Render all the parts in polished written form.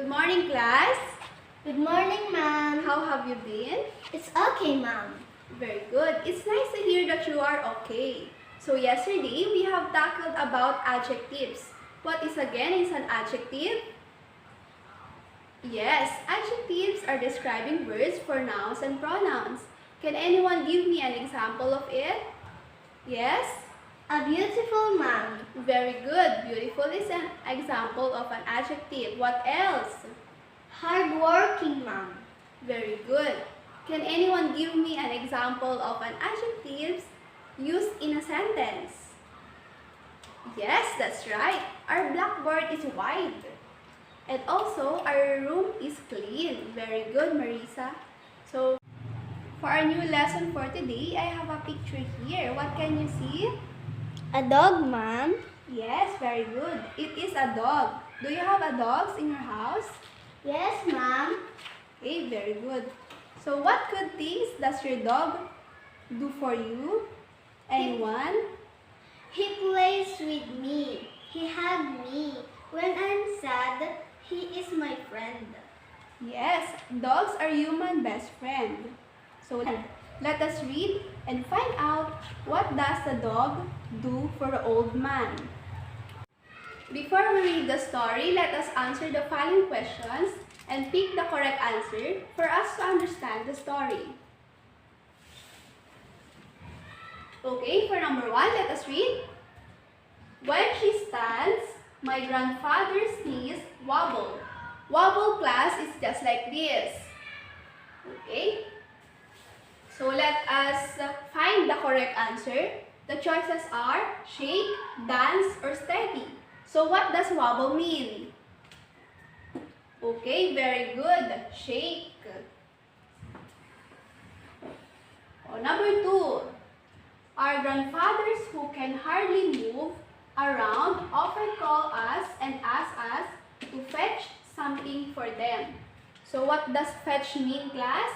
Good morning, class. Good morning, ma'am. How have you been? It's okay, ma'am. Very good. It's nice to hear that you are okay. So yesterday, we have tackled about adjectives. What is an adjective? Yes, adjectives are describing words for nouns and pronouns. Can anyone give me an example of it? Yes? A beautiful ma'am. Very good. Beautiful is an example of an adjective. What else? Hardworking ma'am. Very good. Can anyone give me an example of an adjective used in a sentence? Yes, that's right. Our blackboard is white. And also, our room is clean. Very good, Marisa. So, for our new lesson for today, I have a picture here. What can you see? A dog, ma'am. Yes, very good. It is a dog. Do you have a dog in your house? Yes, ma'am. Okay, very good. So what good things does your dog do for you? Anyone? He plays with me. He hugs me. When I'm sad, he is my friend. Yes, dogs are human best friend. So let us read and find out what does the dog do for the old man. Before we read the story, let us answer the following questions and pick the correct answer for us to understand the story. Okay, for number 1, let us read. When she stands, my grandfather's knees wobble. Wobble, class, is just like this. Okay? So let us find the correct answer. The choices are shake, dance, or steady. So what does wobble mean? Okay, very good. Shake. Number 2. Our grandfathers who can hardly move around often call us and ask us to fetch something for them. So what does fetch mean, class?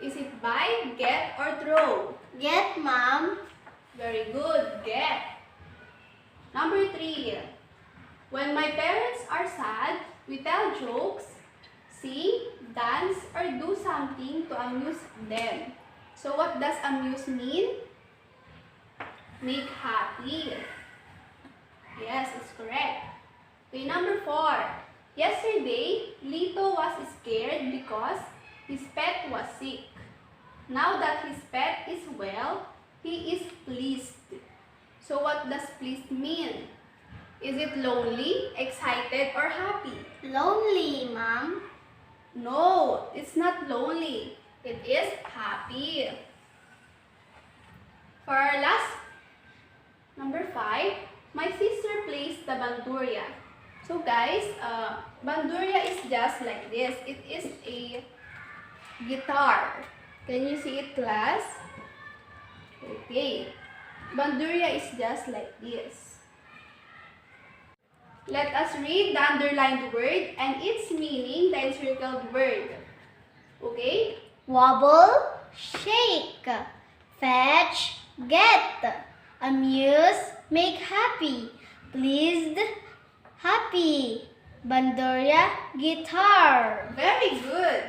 Is it buy, get, or throw? Get, ma'am. Very good. Get. Number 3. When my parents are sad, we tell jokes, sing, dance, or do something to amuse them. So what does amuse mean? Make happy. Yes, it's correct. Okay, number 4. Yesterday, Lito was scared because his pet was sick. Now that his pet is well, he is pleased. So what does pleased mean? Is it lonely, excited, or happy? Lonely, ma'am. No, it's not lonely. It is happy. For our last, number 5, my sister plays the bandurria. So guys, bandurria is just like this. It is a guitar. Can you see it, class? Okay. Bandurria is just like this. Let us read the underlined word and its meaning, the encircled word. Okay? Wobble, shake. Fetch, get. Amuse, make happy. Pleased, happy. Bandurria, guitar. Very good.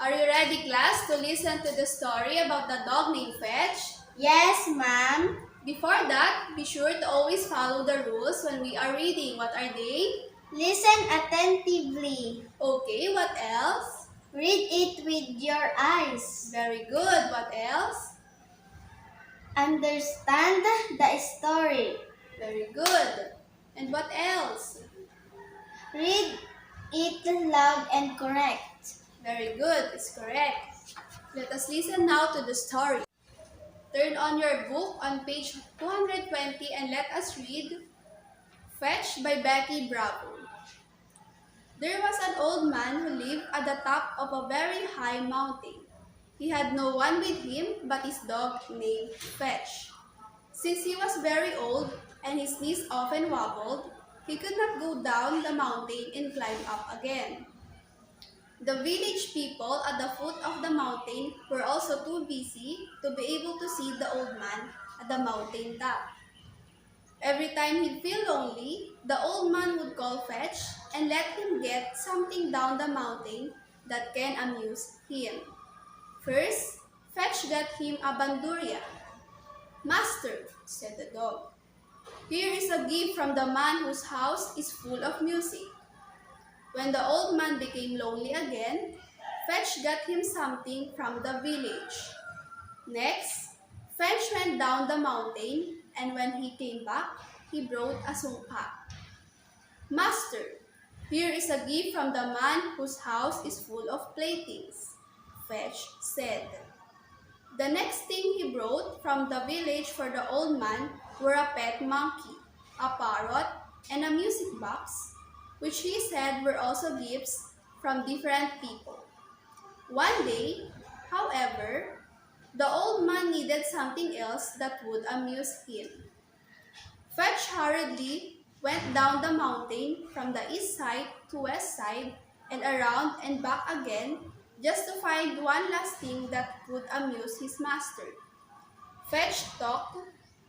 Are you ready, class, to listen to the story about the dog named Fetch? Yes, ma'am. Before that, be sure to always follow the rules when we are reading. What are they? Listen attentively. Okay, what else? Read it with your eyes. Very good. What else? Understand the story. Very good. And what else? Read it loud and correct. Very good. It's correct. Let us listen now to the story. Turn on your book on page 220 and let us read Fetch by Becky Bravo. There was an old man who lived at the top of a very high mountain. He had no one with him but his dog named Fetch. Since he was very old and his knees often wobbled, he could not go down the mountain and climb up again. The village people at the foot of the mountain were also too busy to be able to see the old man at the mountain top. Every time he'd feel lonely, the old man would call Fetch and let him get something down the mountain that can amuse him. First, Fetch got him a bandurria. "Master," said the dog, "here is a gift from the man whose house is full of music." When the old man became lonely again, Fetch got him something from the village. Next, Fetch went down the mountain, and when he came back, he brought a sungka. "Master, here is a gift from the man whose house is full of playthings," Fetch said. The next thing he brought from the village for the old man were a pet monkey, a parrot, and a music box, which he said were also gifts from different people. One day, however, the old man needed something else that would amuse him. Fetch hurriedly went down the mountain from the east side to west side and around and back again just to find one last thing that would amuse his master. Fetch talked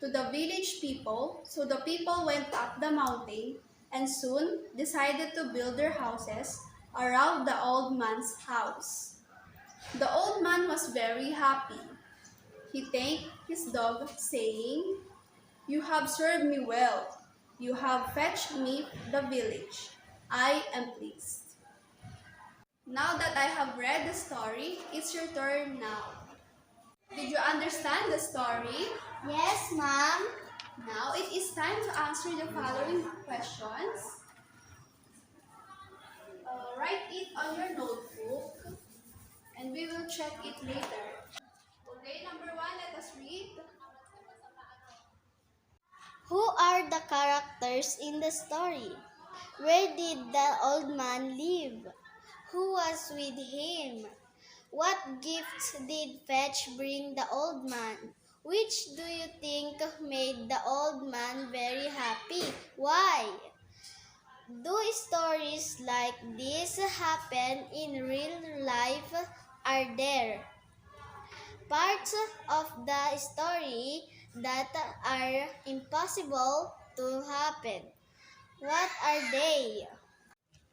to the village people, so the people went up the mountain and soon decided to build their houses around the old man's house. The old man was very happy. He thanked his dog, saying, "You have served me well. You have fetched me the village. I am pleased." Now that I have read the story, it's your turn now. Did you understand the story? Yes, Mom. Now it is time to answer the following questions. Write it on your notebook and we will check it later. Okay, number 1, let us read. Who are the characters in the story? Where did the old man live? Who was with him? What gifts did Fetch bring the old man? Which do you think made the old man very happy? Why? Do stories like this happen in real life? Are there parts of the story that are impossible to happen? What are they?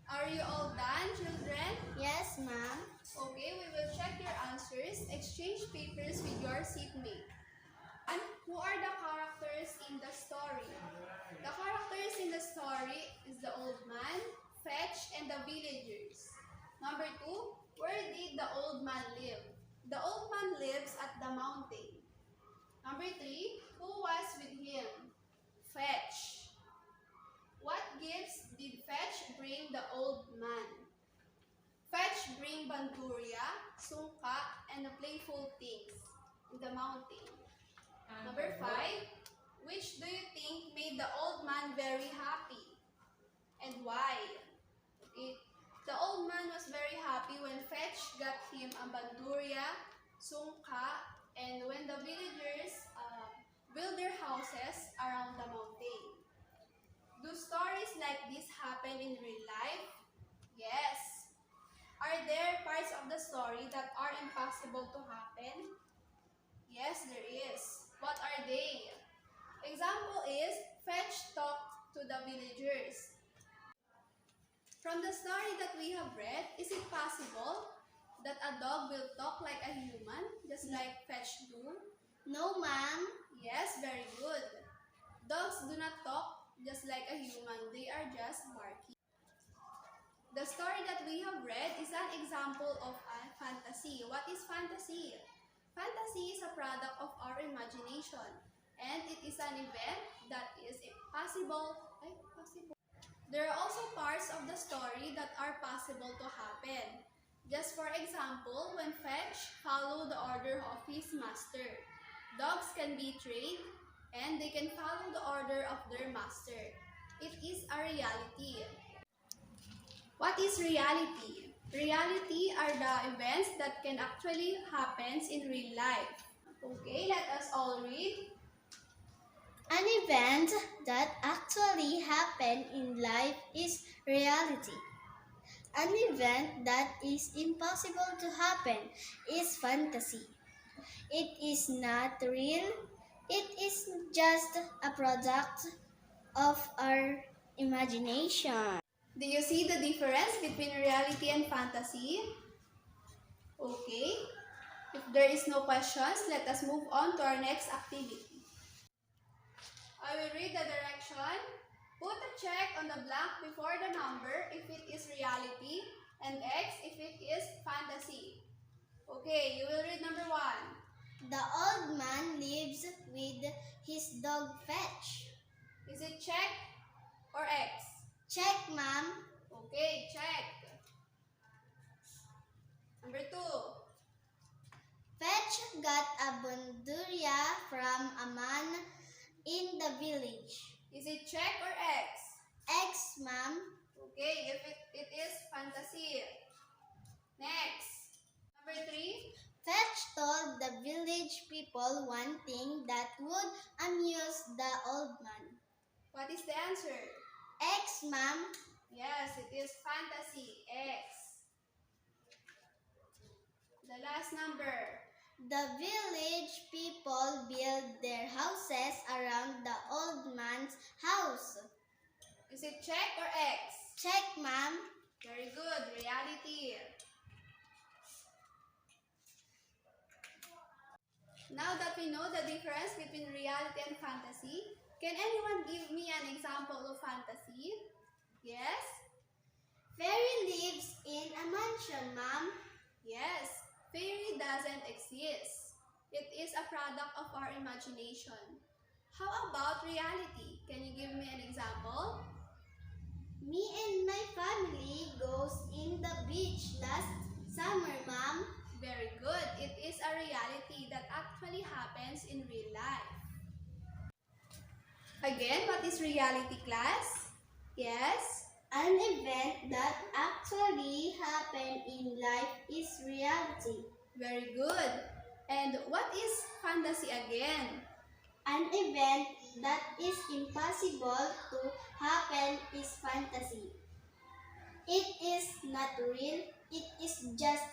Are you all done, children? Yes, Ma'am. Okay, we will check your answers. Exchange papers with your seatmate. And who are the characters in the story? The characters in the story is the old man, Fetch, and the villagers. Number 2, where did the old man live? The old man lives at the mountain. Number 3, who was with him? Fetch. What gifts did Fetch bring the old man? Fetch bring bandurria, sungka, and the playful things in the mountain. Number 5, which do you think made the old man very happy? And why? Okay. The old man was very happy when Fetch got him a bandurria, sungka, and when the villagers build their houses around the mountain. Do stories like this happen in real life? Yes. Are there parts of the story that are impossible to happen? Yes, there is. What are they? Example is, Fetch talked to the villagers. From the story that we have read, is it possible that a dog will talk like a human, just like Fetch do? No, Ma'am. Yes, very good. Dogs do not talk just like a human, they are just barking. The story that we have read is an example of a fantasy. What is fantasy? Fantasy is a product of our imagination, and it is an event that is possible. There are also parts of the story that are possible to happen. Just for example, when Fetch followed the order of his master. Dogs can be trained and they can follow the order of their master. It is a reality. What is reality? Reality are the events that can actually happen in real life. Okay, let us all read. An event that actually happened in life is reality. An event that is impossible to happen is fantasy. It is not real. It is just a product of our imagination. Do you see the difference between reality and fantasy? Okay. If there is no questions, let us move on to our next activity. I will read the direction. Put a check on the blank before the number if it is reality and X if it is fantasy. Okay, you will read number 1. The old man lives with his dog Fetch. Is it check or X? Check, ma'am. Okay, check. Number 2. Fetch got a bunduria from a man in the village. Is it check or X? X, ma'am. Okay, if it is fantasy. Next. Number 3. Fetch told the village people one thing that would amuse the old man. What is the answer? X, ma'am. Yes, it is fantasy. X. The last number. The village people build their houses around the old man's house. Is it check or X? Check, ma'am. Very good. Reality. Now that we know the difference between reality and fantasy, can anyone give me an example of fantasy? Yes? Fairy lives in a mansion, ma'am. Yes. Fairy doesn't exist. It is a product of our imagination. How about reality? Can you give me an example? Me and my family goes in the beach last summer, ma'am. Very good. It is a reality that actually happens in real life. Again, what is reality, class? Yes? An event that actually happened in life is reality. Very good. And what is fantasy again? An event that is impossible to happen is fantasy. It is not real, it is just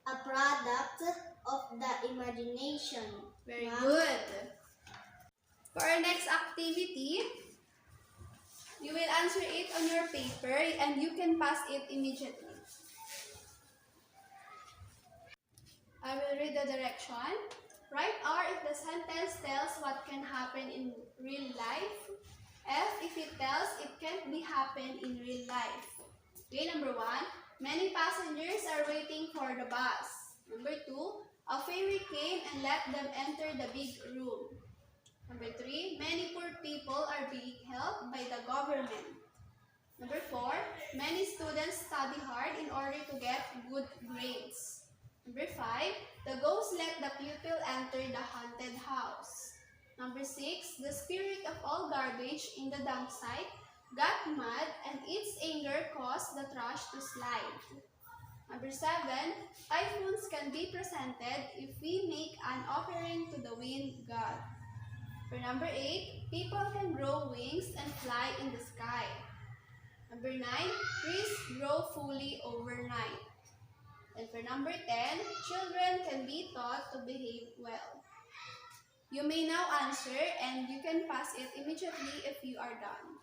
a product of the imagination. Very ma'am. good. For our next activity, you will answer it on your paper and you can pass it immediately. I will read the direction. Write R if the sentence tells what can happen in real life. F if it tells it can't be happen in real life. Okay, number 1. Many passengers are waiting for the bus. Number 2. A fairy came and let them enter the big room. Number 3. Many poor people are being helped by the government. Number 4. Many students study hard in order to get good grades. Number 5. The ghost let the pupil enter the haunted house. Number 6. The spirit of all garbage in the dump site got mad and its anger caused the trash to slide. Number 7. Typhoons can be presented if we make an offering to the wind god. For number 8, people can grow wings and fly in the sky. Number 9, trees grow fully overnight. And for number 10, children can be taught to behave well. You may now answer and you can pass it immediately if you are done.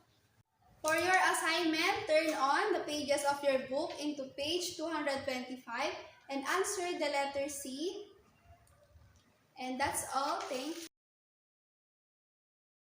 For your assignment, turn on the pages of your book into page 225 and answer the letter C. And that's all. Thank you.